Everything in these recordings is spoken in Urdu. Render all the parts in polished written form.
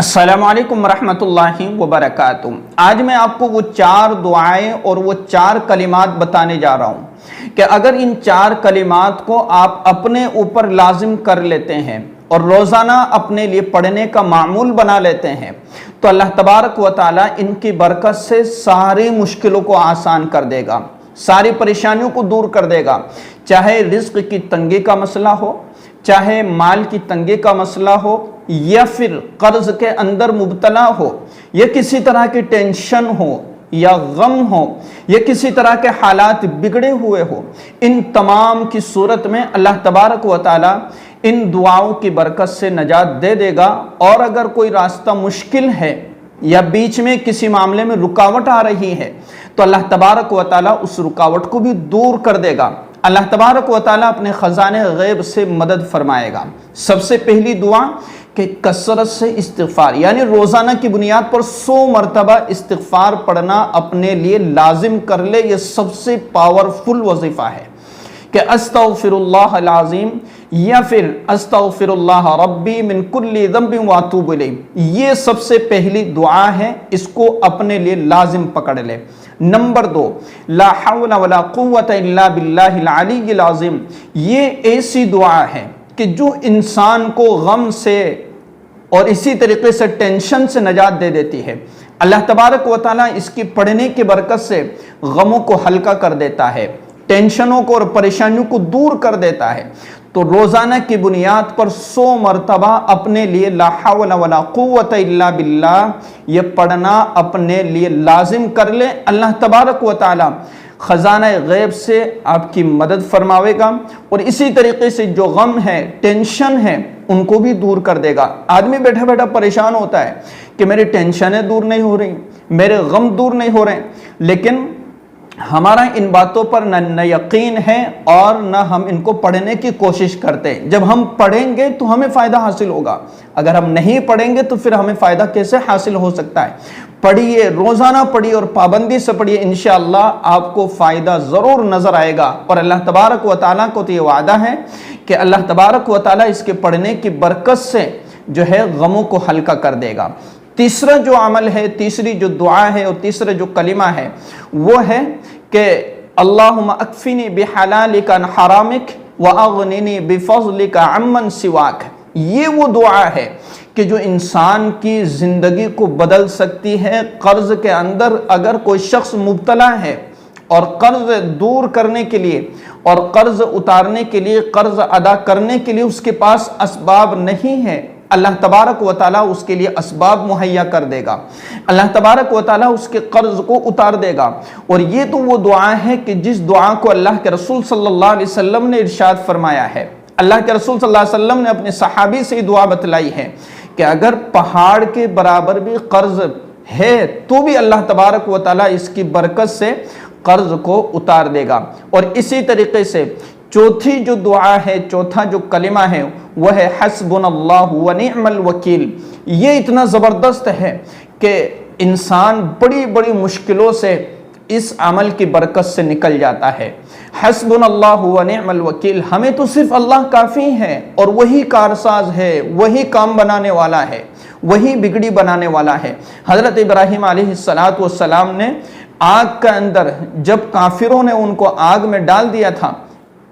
السلام علیکم ورحمۃ اللہ وبرکاتہ۔ آج میں آپ کو وہ 4 دعائیں اور وہ 4 کلمات بتانے جا رہا ہوں کہ اگر ان 4 کلمات کو آپ اپنے اوپر لازم کر لیتے ہیں اور روزانہ اپنے لیے پڑھنے کا معمول بنا لیتے ہیں تو اللہ تبارک و تعالیٰ ان کی برکت سے ساری مشکلوں کو آسان کر دے گا، ساری پریشانیوں کو دور کر دے گا۔ چاہے رزق کی تنگی کا مسئلہ ہو، چاہے مال کی تنگی کا مسئلہ ہو، یا پھر قرض کے اندر مبتلا ہو، یا کسی طرح کی ٹینشن ہو یا غم ہو، یا کسی طرح کے حالات بگڑے ہوئے ہو، ان تمام کی صورت میں اللہ تبارک و تعالیٰ ان دعاؤں کی برکت سے نجات دے دے گا۔ اور اگر کوئی راستہ مشکل ہے یا بیچ میں کسی معاملے میں رکاوٹ آ رہی ہے تو اللہ تبارک و تعالیٰ اس رکاوٹ کو بھی دور کر دے گا۔ اللہ تبارک و تعالیٰ اپنے خزانے غیب سے مدد فرمائے گا۔ سب سے پہلی دعا کہ کثرت سے استغفار، یعنی روزانہ کی بنیاد پر 100 مرتبہ استغفار پڑھنا اپنے لیے لازم کر لے۔ یہ سب سے پاورفل وظیفہ ہے کہ استغفر اللہ العظیم یا پھر استغفر اللہ ربی من کل ذنب واتوب الیہ۔ یہ سب سے پہلی دعا ہے، اس کو اپنے لیے لازم پکڑ لے۔ نمبر 2، لا حول ولا قوت الا باللہ العلی العظیم۔ یہ ایسی دعا ہے کہ جو انسان کو غم سے اور اسی طریقے سے ٹینشن سے نجات دے دیتی ہے۔ اللہ تبارک و تعالیٰ اس کی پڑھنے کی برکت سے غموں کو ہلکا کر دیتا ہے، ٹینشنوں کو اور پریشانیوں کو دور کر دیتا ہے۔ تو روزانہ کی بنیاد پر 100 مرتبہ اپنے لیے لا حول ولا قوت الا باللہ یہ پڑھنا اپنے لیے لازم کر لے۔ اللہ تبارک و تعالیٰ خزانہ غیب سے آپ کی مدد فرماوے گا، اور اسی طریقے سے جو غم ہے، ٹینشن ہے، ان کو بھی دور کر دے گا۔ آدمی بیٹھا بیٹھا پریشان ہوتا ہے کہ میری ٹینشنیں دور نہیں ہو رہی، میرے غم دور نہیں ہو رہے، لیکن ہمارا ان باتوں پر نہ یقین ہے اور نہ ہم ان کو پڑھنے کی کوشش کرتے۔ جب ہم پڑھیں گے تو ہمیں فائدہ حاصل ہوگا، اگر ہم نہیں پڑھیں گے تو پھر ہمیں فائدہ کیسے حاصل ہو سکتا ہے؟ پڑھیے، روزانہ پڑھیے اور پابندی سے پڑھیے، انشاءاللہ آپ کو فائدہ ضرور نظر آئے گا۔ اور اللہ تبارک و تعالیٰ کو تو یہ وعدہ ہے کہ اللہ تبارک و تعالیٰ اس کے پڑھنے کی برکت سے جو ہے غموں کو ہلکا کر دے گا۔ تیسرا جو عمل ہے، تیسری جو دعا ہے اور تیسرا جو کلمہ ہے وہ ہے کہ اللہم اکفنی بحلالک عن حرامک واغننی بفضلک عمن سواک۔ یہ وہ دعا ہے کہ جو انسان کی زندگی کو بدل سکتی ہے۔ قرض کے اندر اگر کوئی شخص مبتلا ہے اور قرض دور کرنے کے لیے اور قرض اتارنے کے لیے، قرض ادا کرنے کے لیے اس کے پاس اسباب نہیں ہے، اللہ تبارک و تعالیٰ اس کے لیے اسباب مہیا کر دے گا۔ اللہ تبارک و تعالیٰ اس کے قرض کو اتار دے گا۔ اور یہ تو وہ دعا ہے کہ جس دعا کو اللہ کے رسول صلی اللہ علیہ وسلم نے ارشاد فرمایا ہے۔ اللہ کے رسول صلی اللہ علیہ وسلم نے اپنے صحابی سے یہ دعا بتلائی ہے کہ اگر پہاڑ کے برابر بھی قرض ہے تو بھی اللہ تبارک و تعالیٰ اس کی برکت سے قرض کو اتار دے گا۔ اور اسی طریقے سے چوتھی جو دعا ہے، چوتھا جو کلمہ ہے وہ ہے حسبنا اللہ ونعم الوکیل۔ یہ اتنا زبردست ہے کہ انسان بڑی بڑی مشکلوں سے اس عمل کی برکت سے نکل جاتا ہے۔ حسبنا اللہ ونعم الوکیل، ہمیں تو صرف اللہ کافی ہے اور وہی کارساز ہے، وہی کام بنانے والا ہے، وہی بگڑی بنانے والا ہے۔ حضرت ابراہیم علیہ السلام نے آگ کے اندر جب کافروں نے ان کو آگ میں ڈال دیا تھا،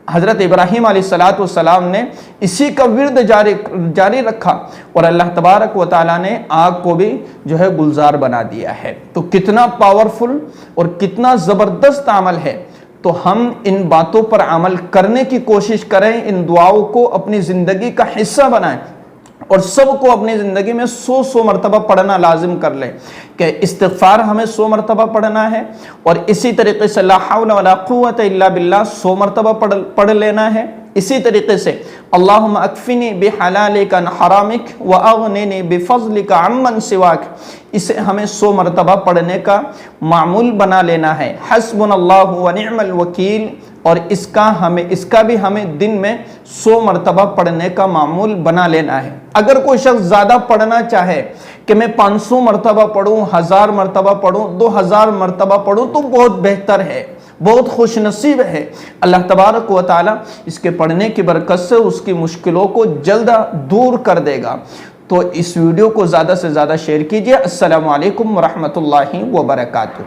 حضرت ابراہیم علیہ السلام نے اسی کا ورد جاری رکھا اور اللہ تبارک و تعالیٰ نے آگ کو بھی جو ہے گلزار بنا دیا ہے۔ تو کتنا پاورفل اور کتنا زبردست عمل ہے۔ تو ہم ان باتوں پر عمل کرنے کی کوشش کریں، ان دعاؤں کو اپنی زندگی کا حصہ بنائیں اور سب کو اپنی زندگی میں 100 مرتبہ پڑھنا لازم کر لیں کہ استغفار ہمیں 100 مرتبہ پڑھنا ہے، اور اسی طریقے سے لا حول ولا قوت الا باللہ 100 مرتبہ پڑھ لینا ہے۔ اسی طریقے سے اللہم اکفنی بحلالک عن حرامک واغننی بفضلک عمن سواک، اسے ہمیں 100 مرتبہ پڑھنے کا معمول بنا لینا ہے۔ حسبنا اللہ ونعم الوکیل، اور اس کا بھی ہمیں دن میں 100 مرتبہ پڑھنے کا معمول بنا لینا ہے۔ اگر کوئی شخص زیادہ پڑھنا چاہے کہ میں 500 مرتبہ پڑھوں، 1000 مرتبہ پڑھوں، 2000 مرتبہ پڑھوں تو بہت بہتر ہے، بہت خوش نصیب ہے۔ اللہ تبارک و تعالیٰ اس کے پڑھنے کی برکت سے اس کی مشکلوں کو جلد دور کر دے گا۔ تو اس ویڈیو کو زیادہ سے زیادہ شیئر کیجئے۔ السلام علیکم ورحمۃ اللہ وبرکاتہ۔